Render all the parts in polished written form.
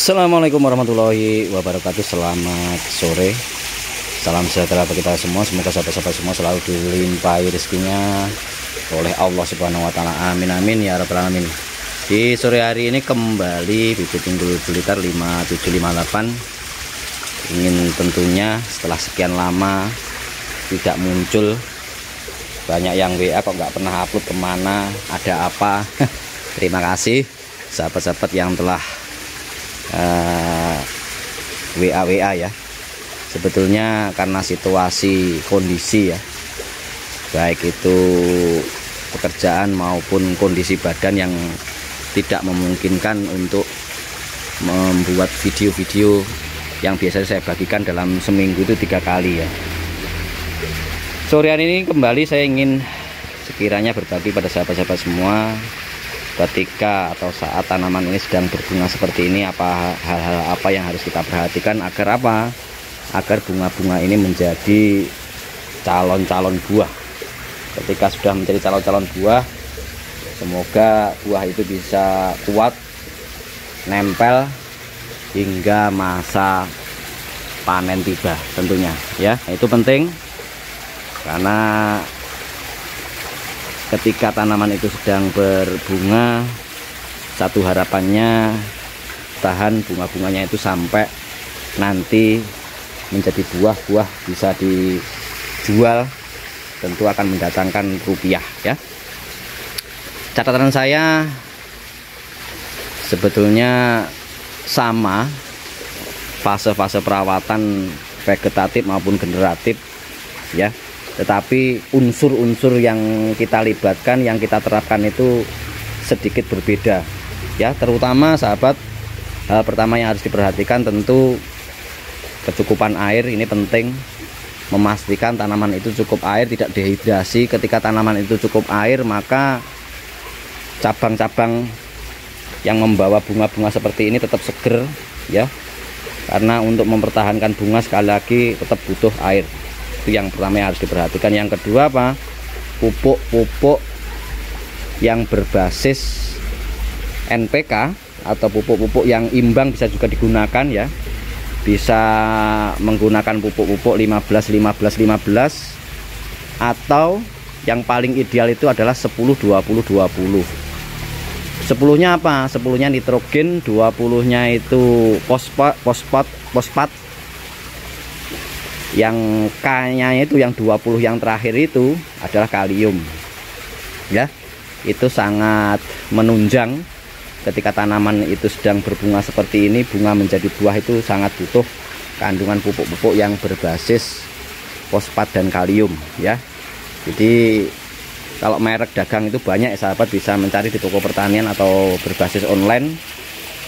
Assalamualaikum warahmatullahi wabarakatuh. Selamat sore, salam sejahtera bagi kita semua. Semoga sahabat-sahabat semua selalu dilimpahi rezekinya oleh Allah Subhanahu wa Ta'ala. Amin amin ya rabbal alamin. Di sore hari ini kembali Bibit Unggul Blitar 5758 ingin tentunya setelah sekian lama tidak muncul, banyak yang WA kok nggak pernah upload, kemana, ada apa. Terima kasih sahabat-sahabat yang telah WA ya. Sebetulnya karena situasi kondisi ya, baik itu pekerjaan maupun kondisi badan yang tidak memungkinkan untuk membuat video-video yang biasanya saya bagikan dalam seminggu itu 3 kali ya. Sore hari ini kembali saya ingin sekiranya berbagi pada sahabat-sahabat semua, ketika atau saat tanaman ini sedang berbunga seperti ini, hal-hal apa yang harus kita perhatikan agar apa? Agar bunga-bunga ini menjadi calon-calon buah. Ketika sudah menjadi calon-calon buah, semoga buah itu bisa kuat, nempel hingga masa panen tiba tentunya ya. Itu penting karena ketika tanaman itu sedang berbunga, satu harapannya tahan bunga-bunganya itu sampai nanti menjadi buah-buah bisa dijual, tentu akan mendatangkan rupiah ya. Catatan saya sebetulnya sama fase-fase perawatan vegetatif maupun generatif ya. Tetapi unsur-unsur yang kita libatkan, yang kita terapkan itu sedikit berbeda ya. Terutama sahabat, hal pertama yang harus diperhatikan tentu kecukupan air. Ini penting, memastikan tanaman itu cukup air, tidak dehidrasi. Ketika tanaman itu cukup air, maka cabang-cabang yang membawa bunga-bunga seperti ini tetap seger ya. Karena untuk mempertahankan bunga sekali lagi tetap butuh air. Itu yang pertama yang harus diperhatikan. Yang kedua apa? Pupuk-pupuk yang berbasis NPK atau pupuk-pupuk yang imbang bisa juga digunakan ya. Bisa menggunakan pupuk-pupuk 15-15-15 atau yang paling ideal itu adalah 10-20-20. 10-nya apa? 10-nya nitrogen, 20-nya itu fosfat. Yang K-nya itu yang 20 yang terakhir itu adalah kalium ya. Itu sangat menunjang ketika tanaman itu sedang berbunga seperti ini, bunga menjadi buah, itu sangat butuh kandungan pupuk-pupuk yang berbasis fosfat dan kalium ya. Jadi kalau merek dagang itu banyak ya sahabat, bisa mencari di toko pertanian atau berbasis online.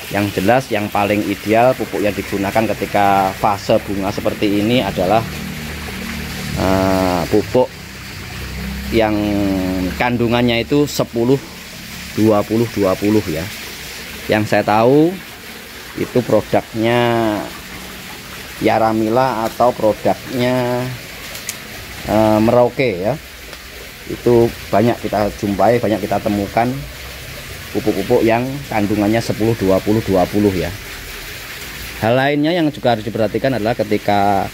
Yang jelas yang paling ideal pupuk yang digunakan ketika fase bunga seperti ini adalah pupuk yang kandungannya itu 10-20-20 ya. Yang saya tahu itu produknya Yaramila atau produknya Merauke ya. Itu banyak kita jumpai, banyak kita temukan pupuk-pupuk yang kandungannya 10-20-20 ya. Hal lainnya yang juga harus diperhatikan adalah ketika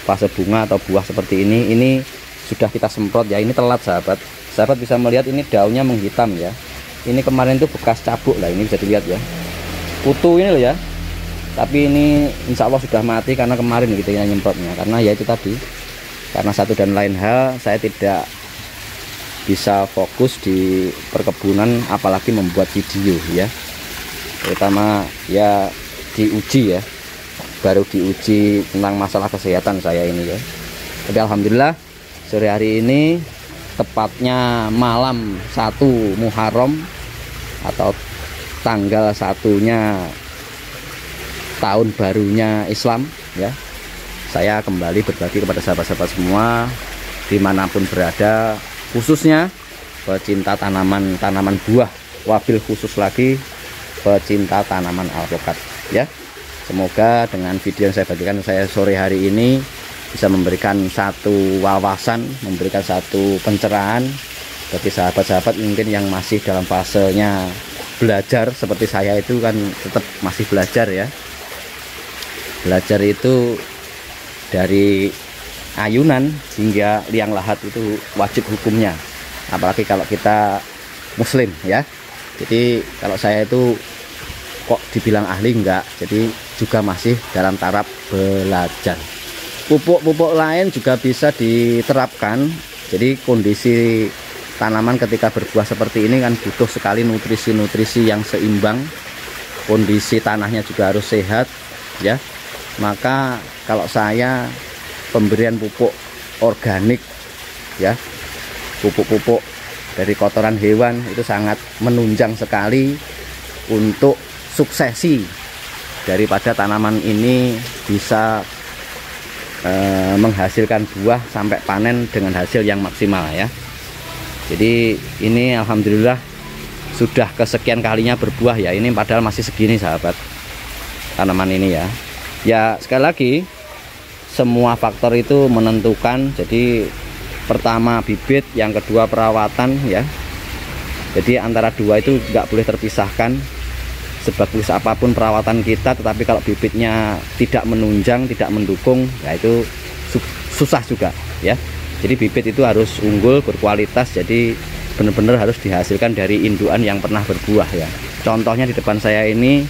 fase bunga atau buah seperti ini sudah kita semprot ya. Ini telat sahabat. Sahabat bisa melihat ini daunnya menghitam ya. Ini kemarin itu bekas cabuk lah, ini bisa dilihat ya. Kutu ini loh ya. Tapi ini insya Allah sudah mati karena kemarin gitu ya nyemprotnya. Karena ya itu tadi, karena satu dan lain hal saya tidak bisa fokus di perkebunan, apalagi membuat video ya. Terutama ya diuji ya, baru diuji tentang masalah kesehatan saya ini ya. Tapi alhamdulillah sore hari ini, tepatnya malam 1 Muharram atau tanggal 1-nya tahun barunya Islam ya, saya kembali berbagi kepada sahabat-sahabat semua dimanapun berada, khususnya pecinta tanaman buah, wabil khusus lagi pecinta tanaman alpukat ya. Semoga dengan video yang saya bagikan saya sore hari ini bisa memberikan satu wawasan, memberikan satu pencerahan bagi sahabat-sahabat mungkin yang masih dalam fasenya belajar seperti saya itu kan tetap masih belajar ya. belajar itu dari ayunan hingga liang lahat itu wajib hukumnya, apalagi kalau kita muslim ya. Jadi kalau saya itu kok dibilang ahli enggak, jadi juga masih dalam taraf belajar. Pupuk-pupuk lain juga bisa diterapkan. Jadi kondisi tanaman ketika berbuah seperti ini kan butuh sekali nutrisi-nutrisi yang seimbang. Kondisi tanahnya juga harus sehat ya. Maka kalau saya pemberian pupuk organik ya, pupuk-pupuk dari kotoran hewan itu sangat menunjang sekali untuk suksesi daripada tanaman ini bisa menghasilkan buah sampai panen dengan hasil yang maksimal ya. Jadi ini alhamdulillah sudah kesekian kalinya berbuah ya. Ini padahal masih segini sahabat tanaman ini ya. Ya sekali lagi semua faktor itu menentukan. Jadi pertama bibit, yang kedua perawatan ya. Jadi antara dua itu nggak boleh terpisahkan. Sebagus apapun perawatan kita, tetapi kalau bibitnya tidak menunjang, tidak mendukung, ya itu susah juga ya. Jadi bibit itu harus unggul, berkualitas, jadi benar-benar harus dihasilkan dari indukan yang pernah berbuah ya. Contohnya di depan saya ini,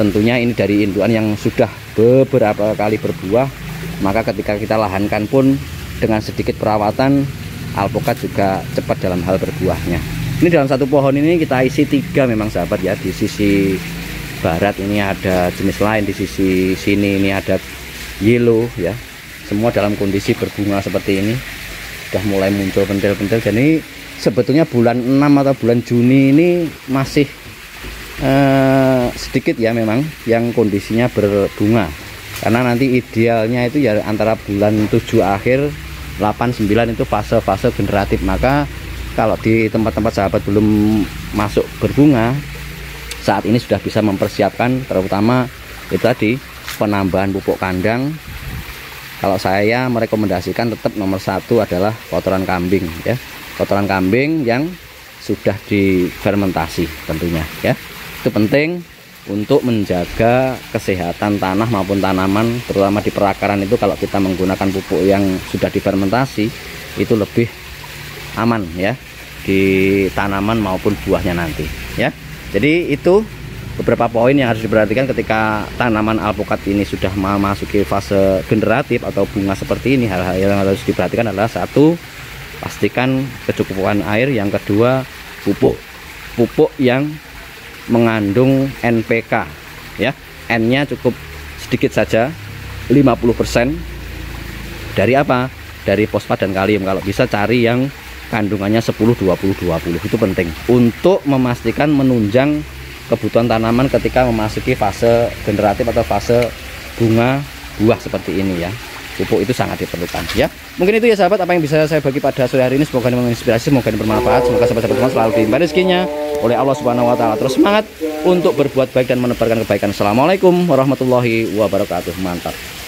tentunya ini dari indukan yang sudah beberapa kali berbuah. Maka ketika kita lahankan pun dengan sedikit perawatan, alpukat juga cepat dalam hal berbuahnya. Ini dalam satu pohon ini kita isi 3 memang sahabat ya. Di sisi barat ini ada jenis lain, di sisi sini ini ada yellow ya. Semua dalam kondisi berbunga seperti ini. Sudah mulai muncul pentil-pentil. Jadi sebetulnya bulan 6 atau bulan Juni ini masih sedikit ya memang yang kondisinya berbunga. Karena nanti idealnya itu ya antara bulan 7 akhir 8, 9 itu fase-fase generatif. Maka kalau di tempat-tempat sahabat belum masuk berbunga, saat ini sudah bisa mempersiapkan, terutama itu tadi penambahan pupuk kandang. Kalau saya merekomendasikan tetap nomor 1 adalah kotoran kambing ya, kotoran kambing yang sudah difermentasi tentunya ya. Itu penting untuk menjaga kesehatan tanah maupun tanaman, terutama di perakaran itu. Kalau kita menggunakan pupuk yang sudah difermentasi itu lebih aman ya di tanaman maupun buahnya nanti ya. Jadi itu beberapa poin yang harus diperhatikan ketika tanaman alpukat ini sudah memasuki fase generatif atau bunga seperti ini. Hal-hal yang harus diperhatikan adalah 1, pastikan kecukupan air. Yang kedua, pupuk yang mengandung NPK ya. N-nya cukup sedikit saja, 50%. Dari apa? Dari fosfat dan kalium. Kalau bisa cari yang kandungannya 10, 20, 20. Itu penting untuk memastikan menunjang kebutuhan tanaman ketika memasuki fase generatif atau fase bunga buah seperti ini ya. Pupuk itu sangat diperlukan ya. Mungkin itu ya sahabat apa yang bisa saya bagi pada sore hari ini. Semoga menginspirasi, semoga bermanfaat, semoga sahabat-sahabat semua selalu dilimpahi rezekinya oleh Allah Subhanahu wa taala. Terus semangat untuk berbuat baik dan menebarkan kebaikan. Assalamualaikum warahmatullahi wabarakatuh. Mantap.